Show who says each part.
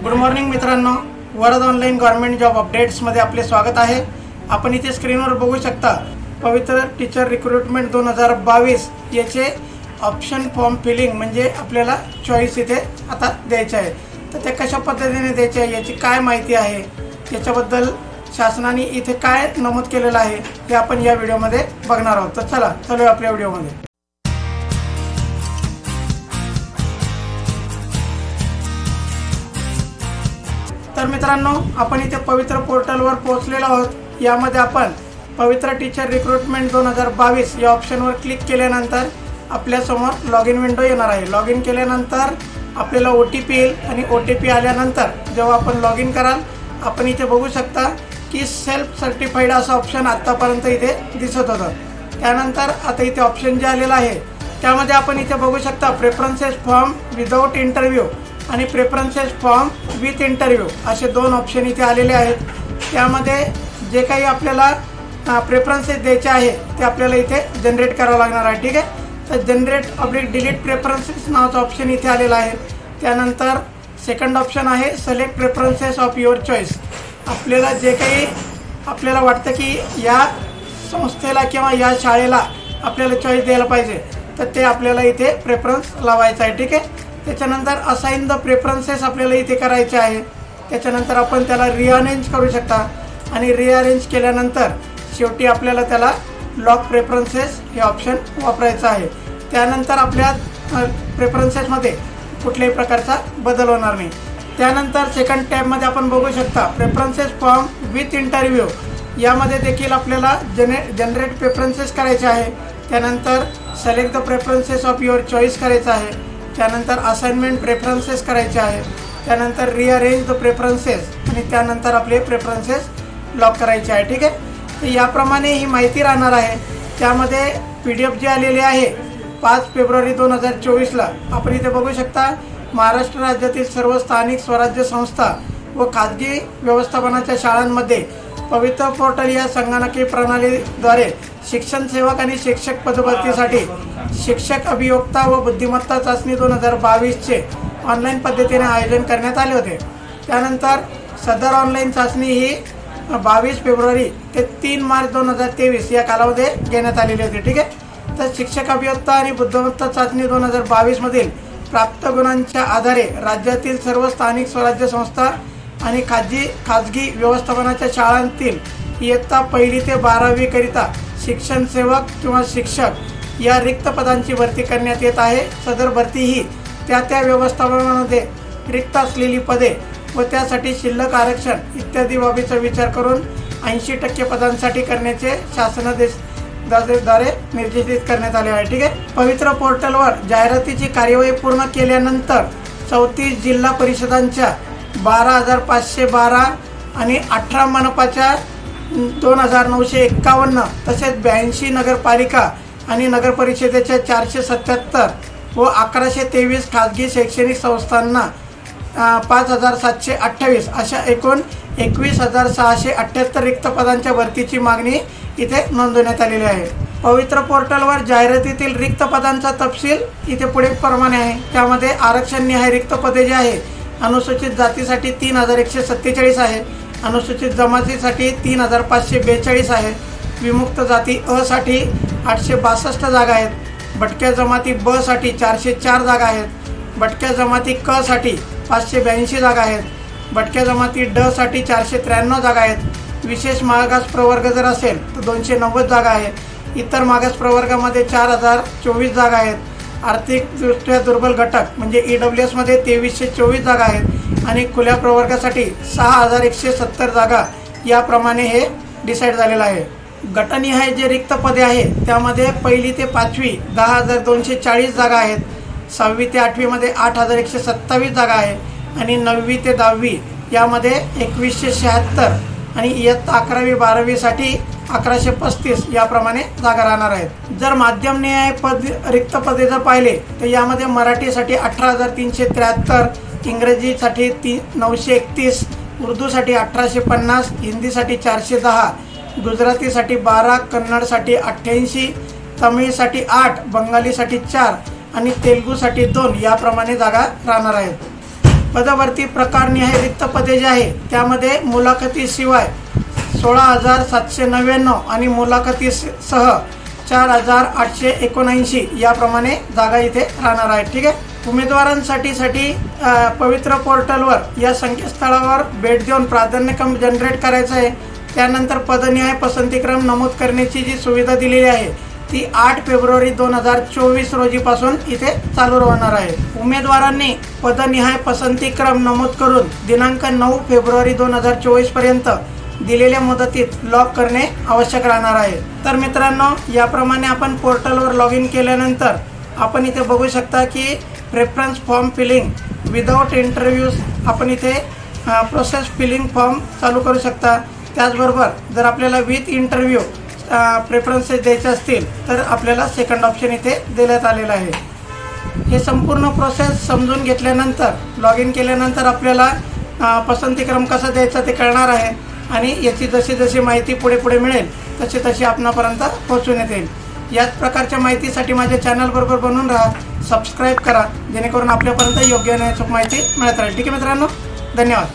Speaker 1: Good morning मित्रांनो, Varad online government job updates मध्ये आपले स्वागत आहे। आपण इथे स्क्रीनवर बघू शकता पवित्र टीचर रिक्रुटमेंट 2022 याचे ऑप्शन फॉर्म फिलिंग म्हणजे आपल्याला चॉईस इथे आता द्यायचे आहे। तर ते कशा पद्धतीने द्यायचे आहे याची काय माहिती आहे, याच्याबद्दल शासनाने इथे काय नमूद केलेलं आहे हे आपण या व्हिडिओमध्ये बघणार आहोत। तर चला चलूया आपल्या व्हिडिओमध्ये। तर मित्रांनो, आपण इथे पवित्र पोर्टलवर पोहोचलेलो आहोत। यामध्ये आपण पवित्र टीचर रिक्रुटमेंट 2022 या ऑप्शनवर क्लिक केल्यानंतर आपल्या समोर लॉग इन विंडो येणार आहे। लॉग इन केल्यानंतर आपल्याला OTP येईल आणि OTP आल्यानंतर जेव्हा आपण लॉग इन कराल आपण इथे बघू शकता की सेल्फ सर्टिफाईड असा ऑप्शन आतापर्यंत इथे दिसत होता। त्यानंतर आता इथे ऑप्शन जे आलेला आहे त्यामध्ये आपण इथे बघू शकता प्रेफरन्सेस फॉर्म विदाउट इंटरव्ह्यू आणि प्रेफरन्सेस फॉर्म विथ इंटरव्ह्यू असे दोन ऑप्शन इथे आलेले आहेत। त्यामध्ये जे काही आपल्याला प्रेफरन्सेस द्यायचे आहे ते आपल्याला इथे जनरेट करावं लागणार आहे। ठीक आहे, तर जनरेट डिलीट प्रेफरन्सेस नावाचा ऑप्शन इथे आलेला आहे। त्यानंतर सेकंड ऑप्शन आहे select preferences of your choice. आपल्याला जे काही आपल्याला वाटतं की या संस्थेला किंवा या शाळेला आपल्याला चॉईस द्यायला पाहिजे तर ते आपल्याला इथे प्रेफरन्स लावायचा आहे। ठीक आहे, त्याच्यानंतर असाइन द प्रेफरन्सेस आपल्याला इथे करायचे आहे। त्याच्यानंतर आपण त्याला रिअरेंज करू शकता आणि रिअरेंज केल्यानंतर शेवटी आपल्याला त्याला लॉक प्रेफरन्सेस हे ऑप्शन वापरायचं आहे। त्यानंतर आपल्या प्रेफरन्सेसमध्ये कुठल्याही प्रकारचा बदल होणार नाही। त्यानंतर सेकंड टॅबमध्ये आपण बघू शकता प्रेफरन्सेस फॉर्म विथ इंटरव्ह्यू, यामध्ये देखील आपल्याला जनरेट प्रेफरन्सेस करायचे आहे। त्यानंतर select the preferences of your choice करायचं आहे। त्यानंतर असाइनमेंट प्रेफरन्सेस करायचे आहे। त्यानंतर रिअरेंज द प्रेफरन्सेस आणि त्यानंतर आपले प्रेफरन्सेस लॉक करायचे आहे। ठीक आहे, तर याप्रमाणे ही माहिती राहणार आहे। त्यामध्ये PDF जी आलेली आहे 5 फेब्रुवारी 2024ला आपण इथे बघू शकता महाराष्ट्र राज्यातील सर्व स्थानिक स्वराज्य संस्था व खाजगी व्यवस्थापनाच्या शाळांमध्ये पवित्र पोर्टल या संगणकीय प्रणालीद्वारे शिक्षण सेवक आणि शिक्षक पदभरतीसाठी शिक्षक अभियोक्ता व बुद्धिमत्ता चाचणी 2022चे ऑनलाईन पद्धतीने आयोजन करण्यात आले होते। त्यानंतर सदर ऑनलाईन चाचणी ही 22 फेब्रुवारी ते 3 मार्च 2023 या कालावधीत घेण्यात आलेली होती। ठीक आहे, तर शिक्षक अभियोक्ता आणि बुद्धिमत्ता चाचणी 2022 मधील प्राप्त गुणांच्या आधारे राज्यातील सर्व स्थानिक स्वराज्य संस्था आणि खाजगी व्यवस्थापनाच्या शाळांतील इयत्ता 1ली ते 12वी करिता शिक्षण सेवक किंवा शिक्षक या रिक्त पदांची भरती करण्यात येत आहे। सदर भरती ही त्या व्यवस्थापनामध्ये रिक्त असलेली पदे व त्यासाठी शिल्लक आरक्षण इत्यादी बाबीचा विचार करून 80% पदांसाठी करण्याचे शासनाद्वारे निर्देशित करण्यात आले आहे। ठीक आहे, पवित्र पोर्टलवर जाहिरातीची कार्यवाही पूर्ण केल्यानंतर 34 जिल्हा परिषदांच्या 12,512 आणि 18 मनपाच्या 2,951 तसेच 82 नगरपालिका आणि नगरपरिषदेच्या 477 व 1123 खाजगी शैक्षणिक संस्थांना 5,728 अशा एकूण 21,678 रिक्त पदांच्या भरतीची मागणी इथे नोंदवण्यात आलेली आहे। पवित्र पोर्टलवर जाहिरातीतील रिक्त पदांचा तपशील इथे पुढे प्रमाणे आहे। त्यामध्ये आरक्षण निहाय रिक्त पदे जे आहे अनुसूचित जातीसाठी 3,147 आहे, अनुसूचित जमातीसाठी 3,542 आहे, विमुक्त जाती अ साठी 862 जागा आहेत, भटक्या जमाती ब साठी 404 जागा आहेत, भटक्या जमाती क साठी 582 जागा आहेत, भटक्या जमाती ड साठी 493 जागा आहेत, विशेष मागास प्रवर्ग जर असेल तर 290 जागा आहेत, इतर मागास प्रवर्गामध्ये 4,024 जागा आहेत, आर्थिकदृष्ट्या दुर्बल घटक म्हणजे EWS मध्ये 2324 जागा आहेत आणि खुल्या प्रवर्गासाठी 6,170 जागा याप्रमाणे हे डिसाईड झालेलं आहे। गटनिहाय जे रिक्त पदे आहे त्यामध्ये 1ली ते 5वी 10,240 जागा आहेत, 6वी ते 8वी मध्ये 8,127 जागा आहे आणि 9वी ते 10वी यामध्ये 2176 आणि इयत्ता 11वी 12वी साठी 1135 याप्रमाणे जागा राहणार आहेत। जर माध्यम न्याय रिक्त पदे जर पाहिले तर यामध्ये मराठीसाठी 18,373, इंग्रजीसाठी 931, उर्दूसाठी 1850, हिंदीसाठी 410, गुजरातीसाठी 12, कन्नडसाठी 88, तमिळसाठी 8, बंगालीसाठी 4 आणि तेलुगूसाठी 2 याप्रमाणे जागा राहणार आहेत। पदभरती प्रकारनिहाय रिक्त पदे जे आहे त्यामध्ये मुलाखतीशिवाय 16,799 आणि मुलाखतीसह 4,879 याप्रमाणे जागा इथे राहणार आहेत। ठीक आहे, उमेदवारांसाठी पवित्र पोर्टलवर या संकेतस्थळावर भेट देऊन प्राधान्यक्रम जनरेट करायचा आहे। त्यानंतर पदनिहाय पसंतीक्रम नमूद करण्याची जी सुविधा दिलेली आहे ती 8 फेब्रुवारी 2024 रोजीपासून इथे चालू राहणार आहे। उमेदवारांनी पदनिहाय पसंतीक्रम नमूद करून दिनांक 9 फेब्रुवारी 2024 पर्यंत दिलेल्या मुदतीत लॉग करणे आवश्यक राहणार आहे। तर मित्रांनो, याप्रमाणे आपण पोर्टलवर लॉग इन केल्यानंतर आपण इथे बघू शकता की preference form filling without interviews आपण इथे प्रोसेस फिलिंग फॉर्म चालू करू शकता। त्याचबरोबर जर आपल्याला विथ इंटरव्ह्यू प्रेफरन्सेस द्यायचे असतील तर आपल्याला सेकंड ऑप्शन इथे देण्यात आलेला आहे। हे संपूर्ण प्रोसेस समजून घेतल्यानंतर लॉग इन केल्यानंतर आपल्याला पसंतीक्रम कसा द्यायचा ते कळणार आहे आणि याची जशी माहिती पुढे मिळेल तशी आपणापर्यंत पोहोचवण्यात येईल। याच प्रकारच्या माहितीसाठी माझ्या चॅनल बरोबर बनून राहा, सबस्क्राईब करा जेणेकरून आपल्यापर्यंत योग्य आणि अचूक माहिती मिळत राहील। ठीक आहे मित्रांनो, धन्यवाद।